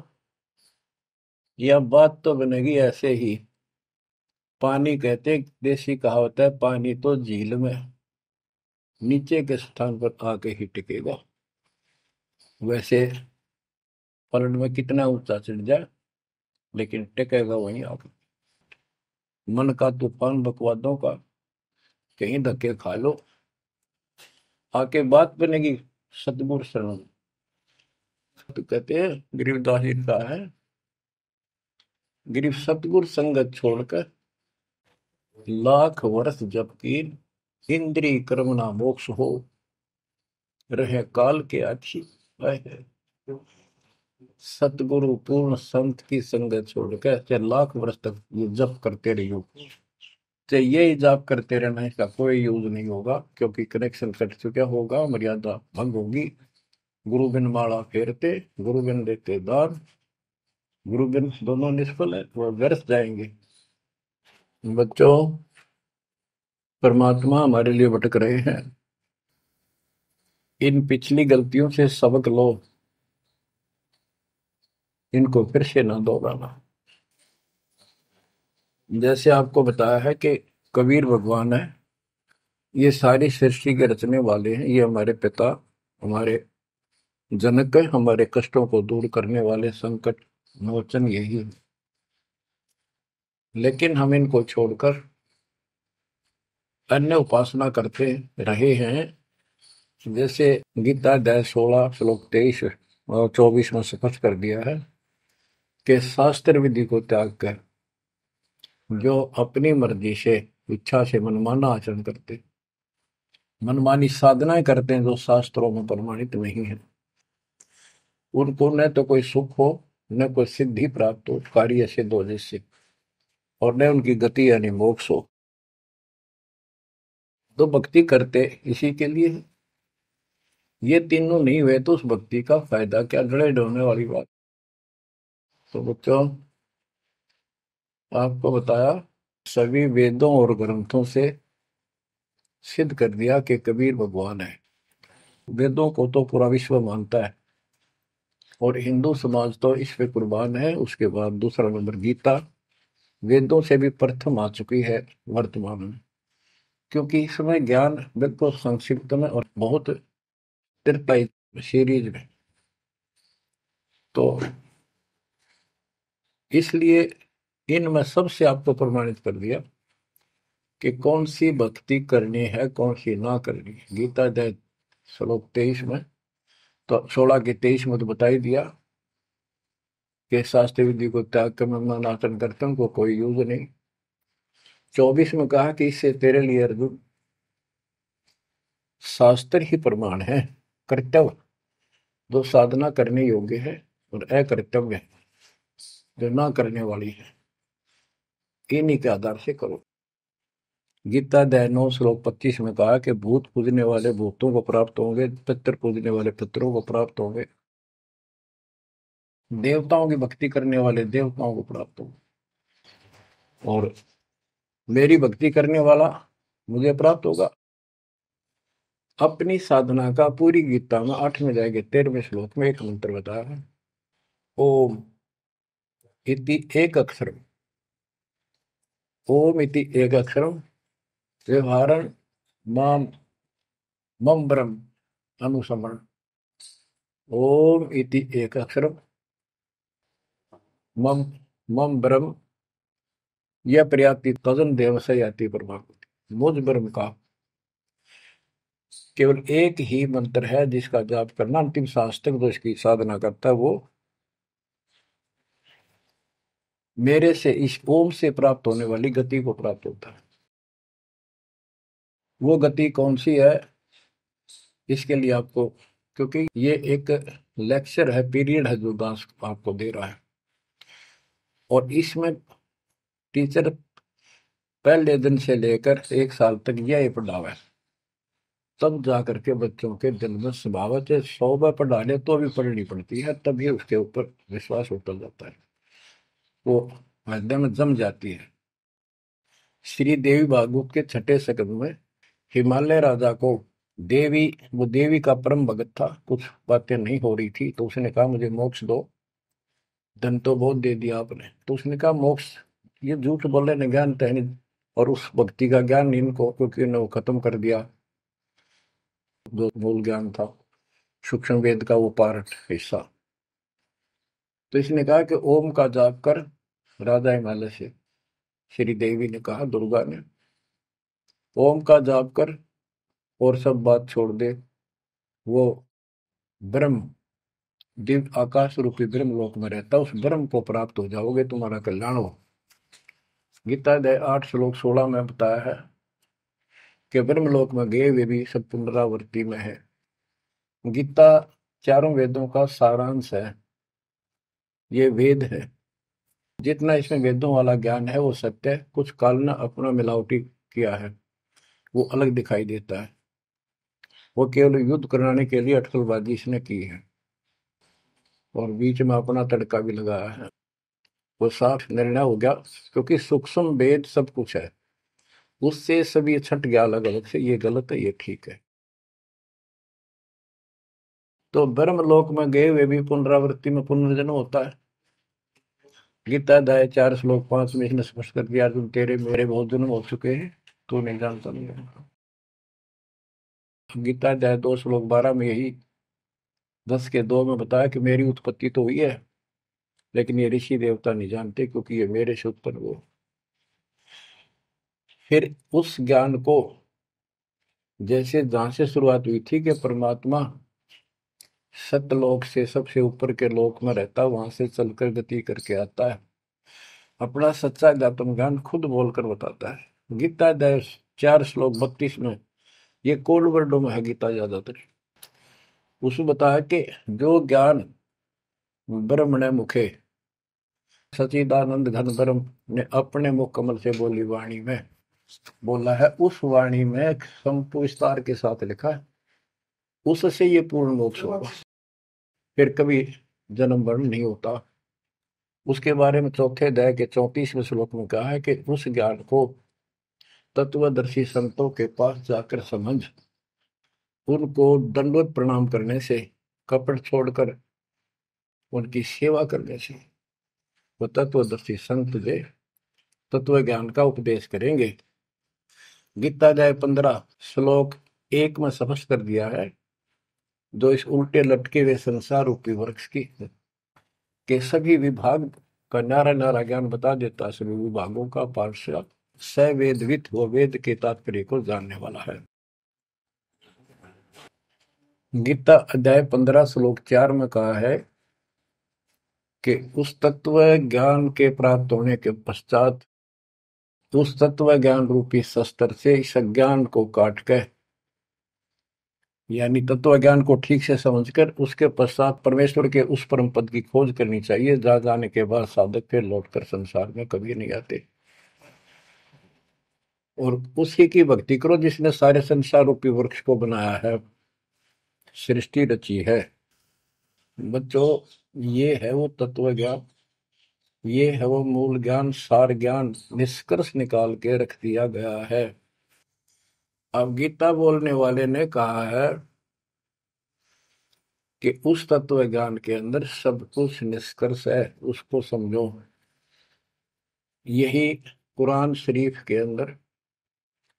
यह बात तो बनेगी ऐसे ही। पानी कहते, देसी कहावत है, पानी तो झील में नीचे के स्थान पर आके ही टिकेगा। वैसे पलट में कितना ऊंचा चढ़ जाए लेकिन टिकेगा वहीं आके। मन का तूफान बकवादों का, कहीं धक्के खा लो आके बात बनेगी सतगुरु शरण। तो कहते हैं गरीबदास जी का है, गरीब सतगुरु संगत छोड़कर लाख वर्ष जब की इंद्री कर्म ना मोक्ष हो, रहे काल के आखी है। सतगुरु पूर्ण संत की संगत छोड़कर चाहे लाख वर्ष तक ये जप करते रहियो, चाहे ये जाप करते रहना, इसका कोई यूज नहीं होगा, क्योंकि कनेक्शन कट चुका होगा, मर्यादा भंग होगी। गुरु बिन माला फेरते, गुरु बिन देते दान, गुरु बिन दोनों निष्फल है, वो व्यर्थ जाएंगे। बच्चों परमात्मा हमारे लिए भटक रहे हैं, इन पिछली गलतियों से सबक लो, इनको फिर से ना दोहराना। जैसे आपको बताया है कि कबीर भगवान है, ये सारी सृष्टि के रचने वाले हैं, ये हमारे पिता, हमारे जनक है, हमारे कष्टों को दूर करने वाले संकट मोचन यही है। लेकिन हम इनको छोड़कर अन्य उपासना करते रहे हैं। जैसे गीता अध्याय 16 श्लोक 23 और 24 में स्पष्ट कर दिया है कि शास्त्र विधि को त्याग कर जो अपनी मर्जी से इच्छा से मनमाना आचरण करते, मनमानी साधनाएं करते हैं जो शास्त्रों में प्रमाणित नहीं है, उनको न तो कोई सुख हो, न कोई सिद्धि प्राप्त हो, कार्य सिद्ध हो जिससे, और न उनकी गति यानी मोक्ष हो। तो भक्ति करते इसी के लिए है। ये तीनों नहीं हुए तो उस भक्ति का फायदा क्या, जड़े ढोने वाली बात। तो बच्चों आपको बताया, सभी वेदों और ग्रंथों से सिद्ध कर दिया कि कबीर भगवान है। वेदों को तो पूरा विश्व मानता है और हिंदू समाज तो इस पे कुर्बान है। उसके बाद दूसरा नंबर गीता, वेदों से भी प्रथम आ चुकी है वर्तमान में, क्योंकि इसमें ज्ञान बिल्कुल संक्षिप्त में और बहुत तिरपाई सीरीज में, तो इसलिए इनमें सबसे आपको प्रमाणित कर दिया कि कौन सी भक्ति करनी है, कौन सी ना करनी है। गीता अध्याय श्लोक 23 में तो 16 के 23 में तो बता ही दिया कि शास्त्र विधि को त्याग कर मैं अनाटन करता को कोई यूज नहीं। 24 में कहा कि इससे तेरे लिए अर्जुन शास्त्र ही प्रमाण है। कर्तव्य जो साधना करने योग्य है और अकर्तव्य जो ना करने वाली है, इन्हीं के आधार से करो। गीता अध्याय 9 श्लोक 25 में कहा कि भूत पूजने वाले भूतों को प्राप्त होंगे, पितर पूजने वाले पितरों को प्राप्त होंगे, देवताओं की भक्ति करने वाले देवताओं को प्राप्त होंगे, और मेरी भक्ति करने वाला मुझे प्राप्त होगा। अपनी साधना का पूरी गीता में 8वें अध्याय के 13वें श्लोक में एक मंत्र बताया है, ओम इति एक अक्षरम, ओम इति एक अक्षरम व्यवहारण माम मम ब्रह्म अनुसमरण। ओम इति एक अक्षरम मम मम ब्रह्म यह प्रयाति तजन देव से याति परमात्मा। मुझ ब्रह्म का केवल एक ही मंत्र है जिसका जाप करना अंतिम सांस तक जो इसकी साधना करता है वो मेरे से इस ओम से प्राप्त होने वाली गति को प्राप्त होता है। वो गति कौन सी है, इसके लिए आपको, क्योंकि ये एक लेक्चर है, पीरियड है जो दास आपको दे रहा है, और इसमें टीचर पहले दिन से लेकर 1 साल तक यह पढ़ावा है, तब जा करके बच्चों के दिल में स्वभावत है 100 बार पढ़ा ले तो भी पढ़नी पड़ती है, तभी उसके ऊपर विश्वास उतर जाता है, वो हृदय में जम जाती है। श्री देवी भागवत के 6ठे स्कंद में हिमालय राजा को देवी, वो देवी का परम भगत था, कुछ बातें नहीं हो रही थी, तो उसने कहा मुझे मोक्ष दो। धन तो बहुत दे दिया आपने, तो उसने कहा मोक्ष, ये झूठ बोले ने ज्ञान तो है नहीं, और उस भक्ति का ज्ञान इनको, क्योंकि उन्हें वो खत्म कर दिया जो मूल ज्ञान था, सूक्ष्म वेद का वो पार्ट हिस्सा। तो इसने कहा कि ओम का जाप कर। राजा हिमालय से श्री देवी ने कहा, दुर्गा ने, ओम का जाप कर और सब बात छोड़ दे, वो ब्रह्म दिव्य आकाश रूपी ब्रह्म लोक में रहता, उस ब्रह्म को प्राप्त हो जाओगे, तुम्हारा कल्याण हो। गीता अध्याय 8 श्लोक 16 में बताया है कि ब्रह्म लोक में गए वे भी सब पुनरावृत्ति में है। गीता चारों वेदों का सारांश है, ये वेद है, जितना इसमें वेदों वाला ज्ञान है वो सत्य है, कुछ काल ने अपना मिलावटी किया है, वो अलग दिखाई देता है, वो केवल युद्ध कराने के लिए अटकलबाजी इसने की है, और बीच में अपना तड़का भी लगाया है, वो साफ निर्णय हो गया, क्योंकि सूक्ष्म वेद सब कुछ है, उससे सभी छट गया अलग अलग से, ये गलत है ये ठीक है। तो ब्रह्म लोक में गए हुए भी पुनरावृत्ति में पुनर्जन्म होता है। गीता अध्याय 4 श्लोक 5 में इसने स्पष्ट कर दिया, तुम तेरे मेरे बहुत जन्म हो चुके हैं, तू नहीं जानता नहीं है। गीता अध्याय 2 श्लोक 12 में यही 10 के 2 में बताया कि मेरी उत्पत्ति तो हुई है, लेकिन ये ऋषि देवता नहीं जानते, क्योंकि ये मेरे से उत्पन्न हुए। फिर उस ज्ञान को, जैसे जहां से शुरुआत हुई थी कि परमात्मा सतलोक से सबसे ऊपर के लोक में रहता, वहां से चलकर गति करके आता है, अपना सच्चा ज्ञातम ज्ञान खुद बोलकर बताता है। गीता अध्याय 4 श्लोक 32 में, ये कोड वर्डों में है गीता ज्यादातर, उसमें बताया कि जो ज्ञान ब्रह्मणे मुखे सचिदानंद घन ब्रह्म ने अपने मुख कमल से बोली वाणी में बोला है, उस वाणी में संपुष्टार के साथ लिखा है, उससे ये पूर्ण मोक्ष होगा, फिर कभी जन्म मरण नहीं होता। उसके बारे में चौथे अध्याय के 34वें श्लोक में कहा है कि उस ज्ञान को तत्वदर्शी संतों के पास जाकर समझ, उनको दंडवत प्रणाम करने से, कपट छोड़कर उनकी सेवा करने से वो तत्वदर्शी संत जे तत्व ज्ञान का उपदेश करेंगे। गीता अध्याय 15 श्लोक 1 में स्पष्ट कर दिया है, जो इस उल्टे लटके हुए संसार रूपी वृक्ष की के सभी विभाग का नारा नारा ज्ञान बता देता है, सभी विभागों का पार्षद सवेदवित वो वेद के तात्पर्य को जानने वाला है। गीता अध्याय 15 श्लोक 4 में कहा है कि उस तत्व ज्ञान के प्राप्त होने के पश्चात उस तत्व ज्ञान रूपी शस्त्र से इस अज्ञान को काट कर, यानी तत्व ज्ञान को ठीक से समझकर उसके पश्चात परमेश्वर के उस परम पद की खोज करनी चाहिए, जहां जाने के बाद साधक फिर लौटकर संसार में कभी नहीं आते। और उसी की भक्ति करो जिसने सारे संसार रूपी वृक्ष को बनाया है, सृष्टि रची है। बच्चों, ये है वो तत्व ज्ञान, ये है वो मूल ज्ञान, सार ज्ञान निष्कर्ष निकाल के रख दिया गया है। अब गीता बोलने वाले ने कहा है कि उस तत्व ज्ञान के अंदर सब कुछ निष्कर्ष है, उसको समझो। यही कुरान शरीफ के अंदर,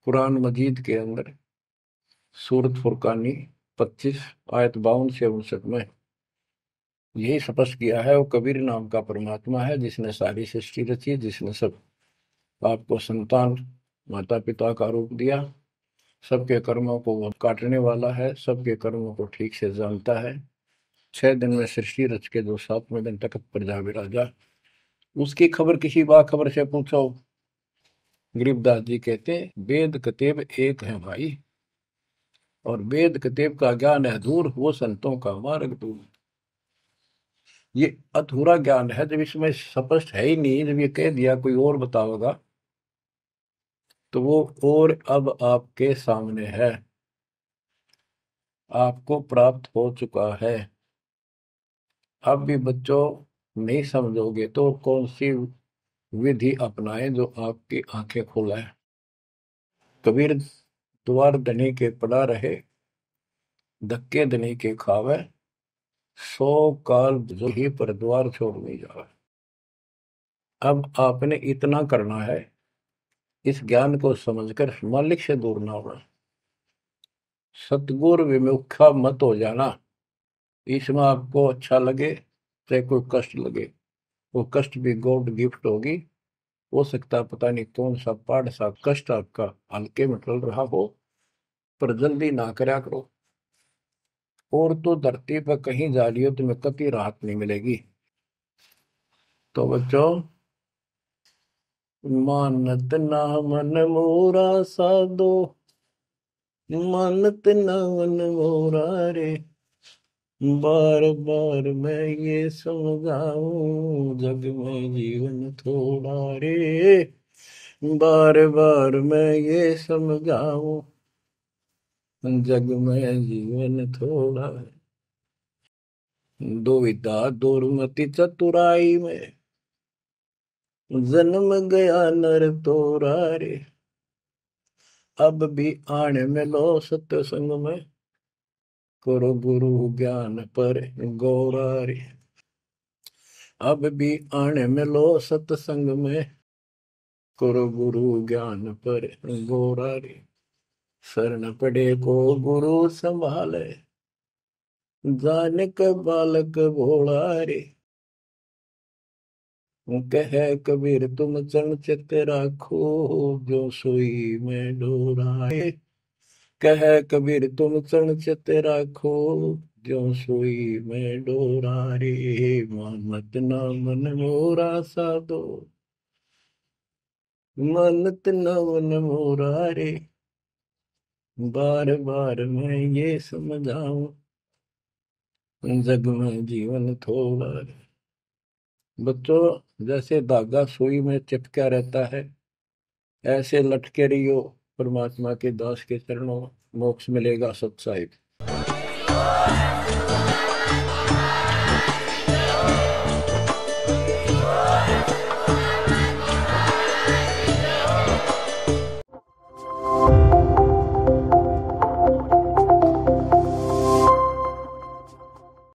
कुरान मजीद के अंदर सूरत फुरकानी 25 आयत 52 से 59 में यही स्पष्ट किया है। वो कबीर नाम का परमात्मा है जिसने सारी सृष्टि रची, जिसने सब आपको संतान माता पिता का रूप दिया, सबके कर्मों को वो काटने वाला है, सबके कर्मों को ठीक से जानता है। 6 दिन में सृष्टि रच के जो 7वें दिन तक प्रजा विराजा, उसकी खबर किसी बाखबर से पूछो। गरीबदास जी कहते वेद कतेब एक है भाई, और वेद कतेब का ज्ञान है दूर, वो संतों का मार्ग दूर। ये अधूरा ज्ञान है, जब इसमें स्पष्ट है ही नहीं, जब ये कह दिया कोई और बताओगा तो वो और अब आपके सामने है, आपको प्राप्त हो चुका है। अब भी बच्चों नहीं समझोगे तो कौन सी विधि अपनाएं जो आपकी आंखें खोले। कबीर द्वार धनी के पड़ा रहे, धक्के धनी के खावे, 100 काल जो ही पर द्वार छोड़ नहीं जावे। अब आपने इतना करना है, इस ज्ञान को समझकर मालिक से दूर ना होना, सतगुर विमुखा मत हो जाना। इसमें आपको अच्छा लगे चाहे कोई कष्ट लगे, वो कष्ट भी गॉड गिफ्ट होगी। हो सकता है पता नहीं कौन सा पाठ सा कष्ट आपका हल्के में टल रहा हो, पर जल्दी ना करया करो। और तो धरती पर कहीं जा रही हो तुम्हें कभी राहत नहीं मिलेगी। तो बच्चों, मानत ना मन मोरा साधो, मानत ना मन मोरा रे, बार बार मैं ये समझाऊं जग में जीवन थोड़ा रे, बार बार मैं ये समझाऊं जग में जीवन थोड़ा। दुविधा दुर्मति चतुराई में जन्म गया नर तोरा रे, अब भी आने में लो सत्संग में, करो गुरु ज्ञान पर गौरा रे। अब भी आने में लो सत्संग में, करो गुरु ज्ञान पर गौरा रे। शरण पड़े को गुरु संभाले, जाने का बालक भोला रे। कहे कबीर तुम चरण चित राखो, जो सोई में डोराए। कहे कबीर तुम चरण चित राखो, जो सोई में डोरा रे। मानत ना मन मोरा साधो, मानत ना मन मोरा रे, बार बार मैं ये समझाऊं जग में जीवन थोड़ा रे। बच्चों, जैसे धागा सुई में चिपका रहता है, ऐसे लटके रहियो परमात्मा के दास के चरणों, मोक्ष मिलेगा सत्साहिब।